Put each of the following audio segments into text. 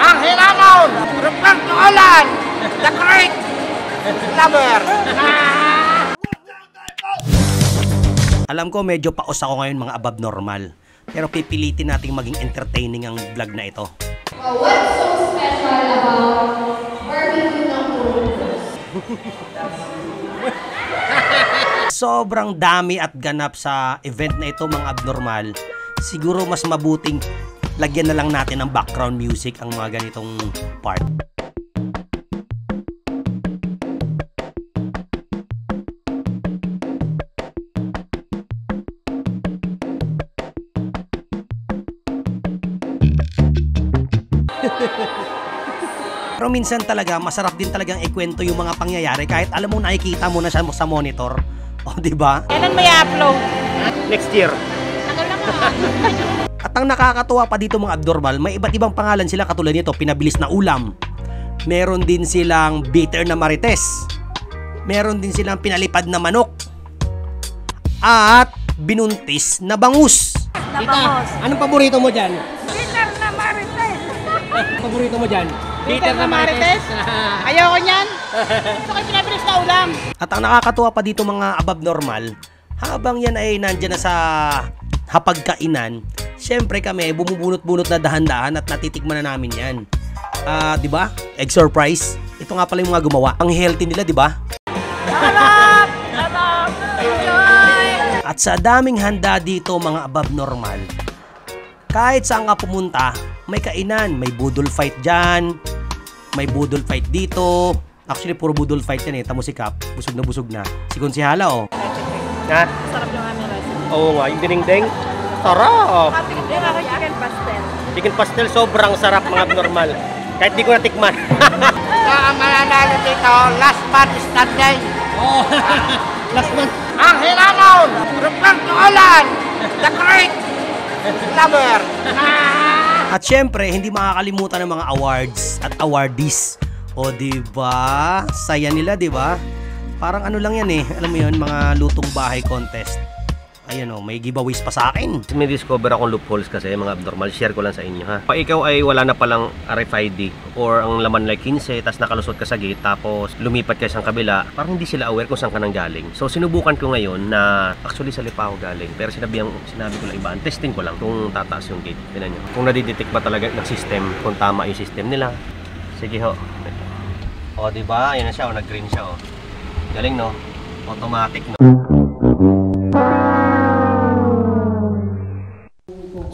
Ang hinamon, Roberto Olan, the great lover. Alam ko medyo paos ako ngayon mga above normal. Pero pipilitin nating maging entertaining ang vlog na ito. What's so special about barbecue ng Sobrang dami at ganap sa event na ito mga abnormal. Siguro mas mabuting lagyan na lang natin ng background music ang mga ganitong part. Pero minsan talaga, masarap din talagang ikwento yung mga pangyayari kahit alam mo nakikita mo na siya sa monitor. O, di ba? Kailan may upload? Next year. Tagal na nga. At ang nakakatuwa pa dito mga abnormal, may iba't ibang pangalan sila katulad nito, pinabilis na ulam. Meron din silang bitter na marites. Meron din silang pinalipad na manok. At binuntis na bangus. Tita, anong paborito mo dyan? bitter na marites. Paborito mo dyan? Bitter na marites? Ayoko niyan. Gusto ko pinabilis na ulam. At ang nakakatuwa pa dito mga above normal, habang yan ay nandyan na sa hapagkainan, syempre kami bumubunot-bunot na dahan-dahan at natitikman na namin yan. Di ba? Egg surprise. Ito nga pala yung mga gumawa. Ang healthy nila, di ba? Harap! Harap! Enjoy! At sa daming handa dito mga above normal, kahit saan ka pumunta, may kainan. May budol fight dyan. May budol fight dito. Actually, puro budol fight yan eh. Tamo si Cap. Busog na busog na. Si Konsihala, oh. Ha? Sarap yung aming recipe. Oo nga, yung dinengdeng. Sarap! Hindi ako chicken pastel. Chicken pastel, sobrang sarap mga abnormal. Kahit di ko natikman. Ang mananalo dito, last man standing. Oh, last month. Ang hinamon, Roberto Olan, the great lover. At syempre, hindi makakalimutan ng mga awards at awardees. O, diba? Saya nila, diba? Parang ano lang yan eh. Alam mo yun, mga lutong bahay contest. Ayan o, may giveaways pa sa akin. May discover akong loopholes kasi, mga abnormal. Share ko lang sa inyo, ha? Pag ikaw ay wala na palang RFID or ang laman like 15, tapos nakalusot ka sa gate, tapos lumipat ka sa kabila, parang hindi sila aware kung saan ka nang galing. So, sinubukan ko ngayon na actually sa Lipa ako galing. Pero sinabi ko lang iba, testing ko lang kung tataas yung gate. Tignan nyo. Kung nadidetect ba talaga ng system, kung tama yung system nila. Sige ho. O, diba? Ayan na siya. O, nag-green siya. O. Galing, no? Automatic, no?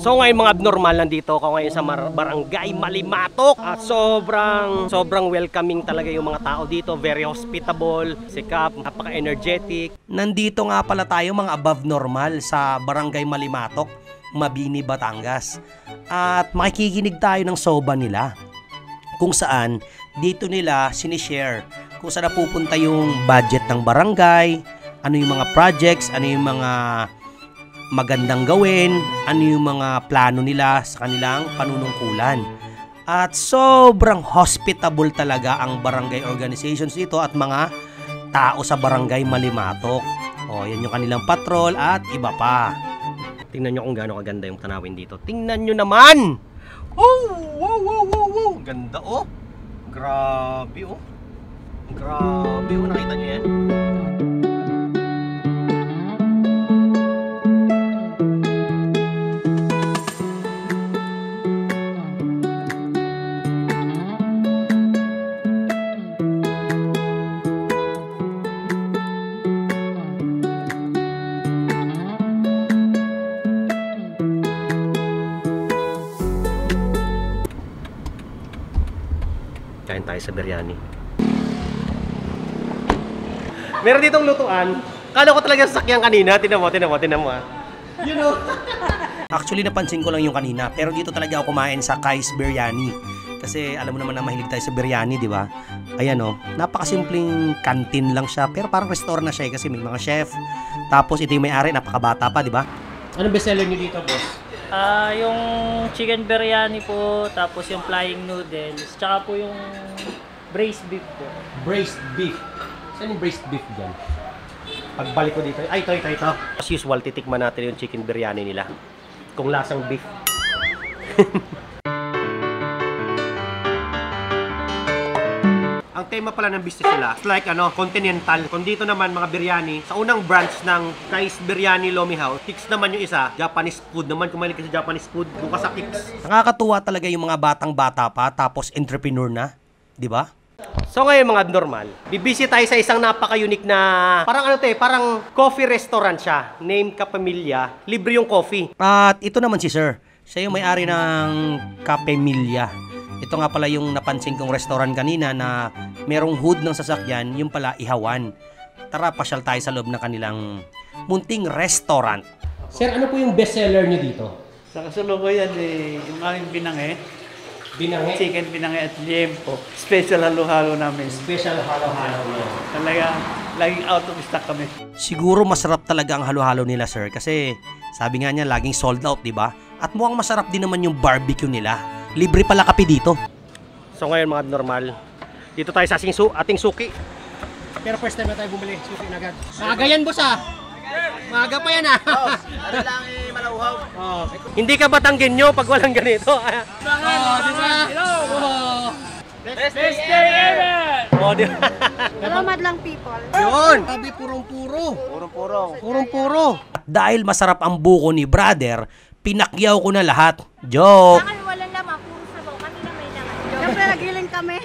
So ngayon mga abnormal, nandito ako ngayon sa Barangay Malimatok at sobrang welcoming talaga yung mga tao dito, very hospitable, sikap, napaka-energetic. Nandito nga pala tayo mga above normal sa Barangay Malimatok, Mabini, Batangas. At makikinig tayo ng soba nila kung saan dito nila sinishare kung saan napupunta yung budget ng barangay, ano yung mga projects, ano yung mga magandang gawin, ano yung mga plano nila sa kanilang panunungkulan. At sobrang hospitable talaga ang barangay organizations dito at mga tao sa Barangay Malimatok. O, yan yung kanilang patrol at iba pa. Tingnan nyo kung gaano kaganda yung tanawin dito. Tingnan nyo naman! Oh! Wow, wow, wow, wow! Ganda, oh! Grabe, oh! Grabe, oh! Nakita nyo yan? Kain tayo sa biryani. Meron ditong lutuan. Kala ko talaga sasakyan kanina. Tinan mo ah. You know. Actually napansin ko lang yung kanina. Pero dito talaga ako kumain sa Kai's Biryani. Kasi alam mo naman na mahilig tayo sa biryani, di ba? Ayan o. Napakasimpleng kantin lang siya. Pero parang restaurant na siya kasi may mga chef. Tapos ito yung may-ari, napakabata pa, di ba? Anong bestseller niyo dito, boss? Yung chicken biryani po, tapos yung flying noodles, tsaka po yung braised beef po. Braised beef. Saan yung braised beef dyan? Pagbalik ko dito. Ay, ito. As usual, titikman natin yung chicken biryani nila. Kung lasang beef. ang tema pala ng business nila, it's like continental. Kung dito naman mga biryani, sa unang branch ng Kais Biryani Lomi House, Kicks naman yung isa, Japanese food naman. Kung mahilig ka sa Japanese food, bukas sa Kicks. Nakakatuwa talaga yung mga batang-bata pa, tapos entrepreneur na, di ba? So ngayon mga abnormal, bibisi tayo sa isang napaka-unique na, parang coffee restaurant siya. Name Capamilya, libre yung coffee. At ito naman si Sir, siya yung may-ari ng Capamilya. Ito nga pala yung napansin kong restaurant kanina na merong hood ng sasakyan, yung pala ihawan. Tara, pasyal tayo sa loob ng kanilang munting restaurant. Sir, ano po yung bestseller niyo dito? Sa kasalukuyan, yung aming binangi, chicken binangi at liempo. Special halo-halo namin. Special halo-halo niyo. Talaga, laging out of stock kami. Siguro masarap talaga ang halo-halo nila, sir, kasi sabi nga niya laging sold out, di ba? At mukhang masarap din naman yung barbecue nila. Libre pala kape dito. So ngayon mga abnormal, dito tayo sa ating suki. Pero first time na tayo bumili, suki na agad. Maaga yan, boss, ah. Maaga pa yan, ah. Boss, ano lang malauhaw. Oh. Hindi ka Batanggenyo pag walang ganito. Oh, di ba? Best day ever! Oh, di ba? Salamat lang, people. Yun! Sabi purong-puro. Purong-puro. Dahil masarap ang buko ni brother, pinakyaw ko na lahat. Joke! Bakit walang lamang? Puro sabaw. Kanina may laman. Siyempre, nagiling kami.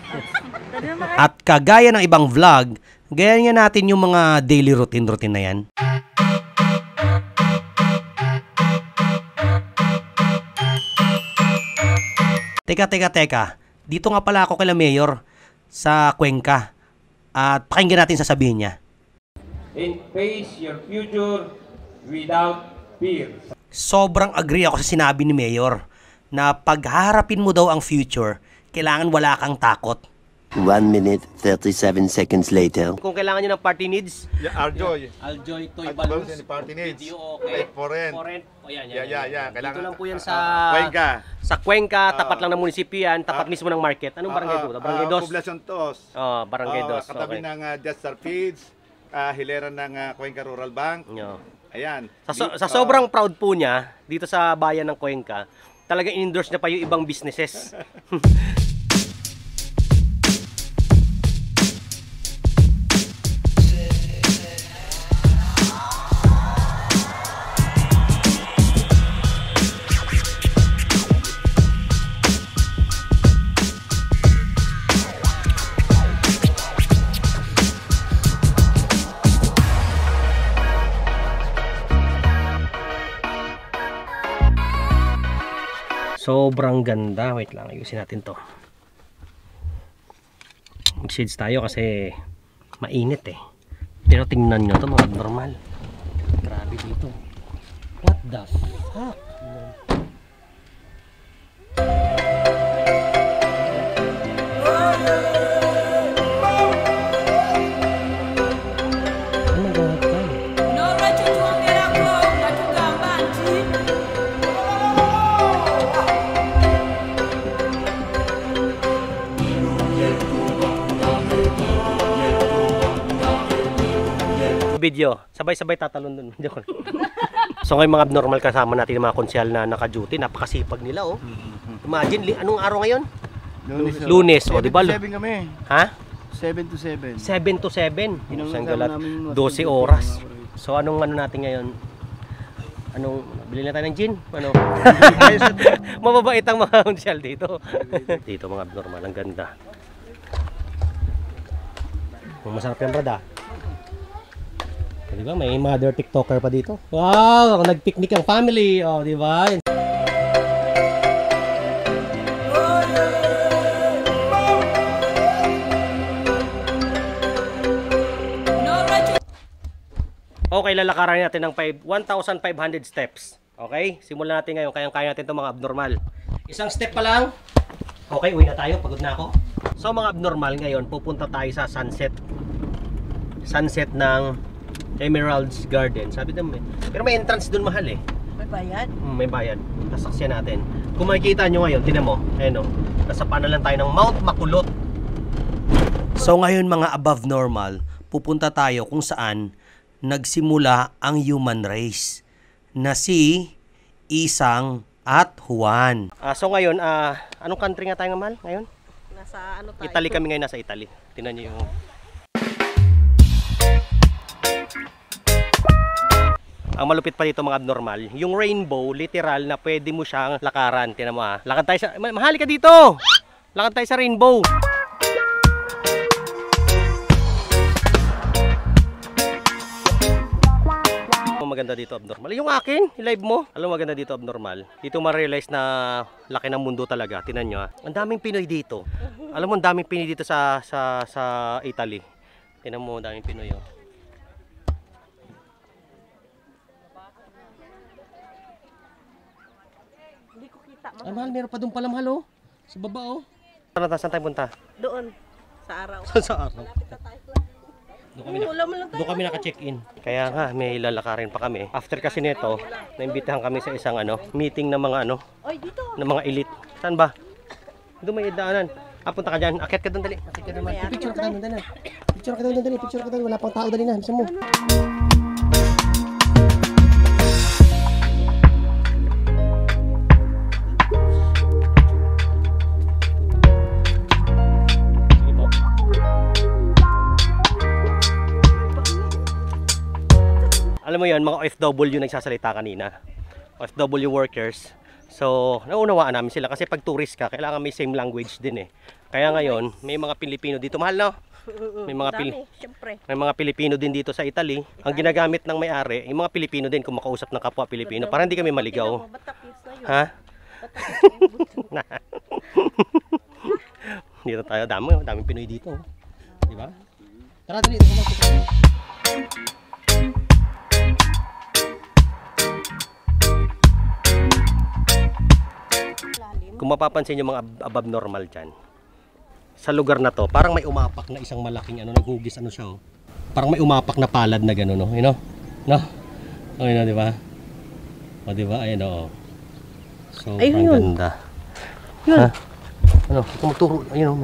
At kagaya ng ibang vlog, gaya nga natin yung mga daily routine na yan. Teka. Dito nga pala ako kay Mayor sa Cuenca. At pakinggan natin sasabihin niya. Face your future without fear. Sobrang agree ako sa sinabi ni Mayor na pagharapin mo daw ang future, kailangan wala kang takot. 1 minute, 37 seconds later. Kung kailangan nyo ng party needs, Aljoy. Aljoy Toy At Balloons, balloons, party needs. video okay. Foreign. O yan. Yeah. Dito lang po yan sa Cuenca. Sa Cuenca, tapat lang ng munisipyo yan, tapat mismo ng market. Anong barangay po? Barangay Dos? Poblacion Dos. Oh, Barangay Dos. Katabi Okay. ng Just Star Feeds, hilera ng Cuenca Rural Bank. Yo. Ayan. Sa sobrang proud po niya, dito sa bayan ng Cuenca, talagang in-endorse niya pa yung ibang businesses. Sobrang ganda. Wait lang, ayusin natin to. Mag-shades tayo kasi mainit eh. Pero tingnan nyo to mga normal. Grabe dito. What the fuck? Video, sabay-sabay tatalon dun. So ngayon mga abnormal, kasama natin yung mga konsyal na naka-duty, napakasipag nila oh. Imagine, anong araw ngayon? Lunes, oh, di ba? 7 kami. Ha? 7 to 7. 7 to 7. Isang galat, namin 12 oras. So anong natin ngayon? Bili na tayo ng gin? Mababait ang mga konsyal dito. Dito mga abnormal, ang ganda. Masarap yan, brada. Di ba? May mother TikToker pa dito. Wow! Nag-picnic ang family. Oh, di ba? Okay, lalakaran natin ng 1,500 steps. Okay? Simulan natin ngayon. Kayang-kaya natin itong mga abnormal. Isang step pa lang. Okay, uwi na tayo. Pagod na ako. So, mga abnormal ngayon, pupunta tayo sa sunset. Sunset ng Emerald's Garden. Sabi naman pero may entrance doon mahal eh. May bayad? May bayad. Sasaksyan natin. Kung makikita nyo ngayon, tinan mo. Ayan o. Nasa paanan lang tayo ng Mount Makulot. So ngayon mga above normal, pupunta tayo kung saan nagsimula ang human race na si Isang at Juan. So ngayon, anong country nga tayo nga mahal ngayon? Nasa ano tayo? Italy kami ngayon, nasa Italy. Tingnan niyo yung... Ang malupit pa dito mga abnormal, yung rainbow, literal na pwede mo siyang lakaran. Tingnan mo ha. Lakad tayo sa... Mahali ka dito! Lakad tayo sa rainbow. Maganda dito abnormal. Yung akin, i-live mo. Alam mo maganda dito abnormal. Dito ma-realize na laki ng mundo talaga. Tingnan nyo ha. Ang daming Pinoy dito. Alam mo, ang daming Pinoy dito sa Italy. Tingnan mo, ang daming Pinoy oh. Hindi ko kita. Ah, mahal, meron pa doon pala mahal oh. Sa baba oh. Saan tayo punta? Doon. Sa araw. Sa araw. Doon kami naka-check-in. Kaya nga, may lalakarin pa kami. After kasi nito, naimbitahan kami sa isang meeting ng mga ng mga elite. Saan ba? Doon may daanan. Punta ka dyan. Akit ka doon dali. Akit ka doon. Picture ka doon dali. Picture ka doon dali. Picture ka doon. Wala pang tao dali na. Bisa mo. Alam mo yun, mga OFW nagsasalita kanina. OFW workers. So, naunawaan namin sila kasi pag tourist ka, kailangan may same language din eh. Kaya ngayon, may mga Pilipino dito. Mahal no? May mga Pilipino din dito sa Italy. Ang ginagamit ng may-ari, yung mga Pilipino din kung makausap ng kapwa Pilipino para hindi kami maligaw. Ha? Dito tayo, daming Pinoy dito. Di ba? Tara, dali. Kung mapapansin yung mga abnormal dyan, sa lugar na to, parang may umapak na isang malaking naghugis siya oh. Parang may umapak na palad na gano'n no, you know? No? Okay na, di ba? O, di ba? Ayun oh. So, ang ganda. Yun. Ha? Tumuturo, ayun oh,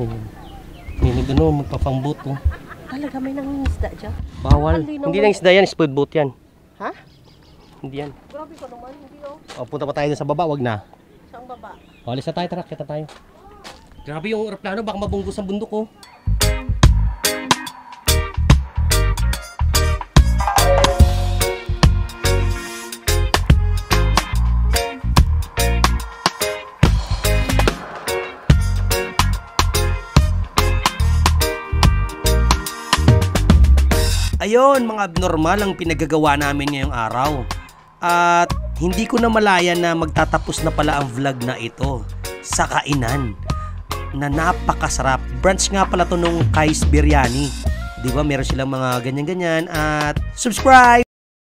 may magpapambot oh. Talaga may nangingisda dyan? Bawal. Hindi nangingisda yan, speedboat yan. Ha? Hindi yan. Grabe ko naman, hindi oh. O, punta pa tayo sa baba, wag na. Saan baba? O, alis na tayo, tara, kita tayo. Grabe yung aeroplano, baka mabunggos ang bundok oh. Ayun, mga abnormal ang pinagagawa namin ngayong araw. At hindi ko na malaya na magtatapos na pala ang vlog na ito sa kainan na napakasarap. Branch nga pala to nung Kai's Biryani. Di ba meron silang mga ganyan-ganyan at subscribe!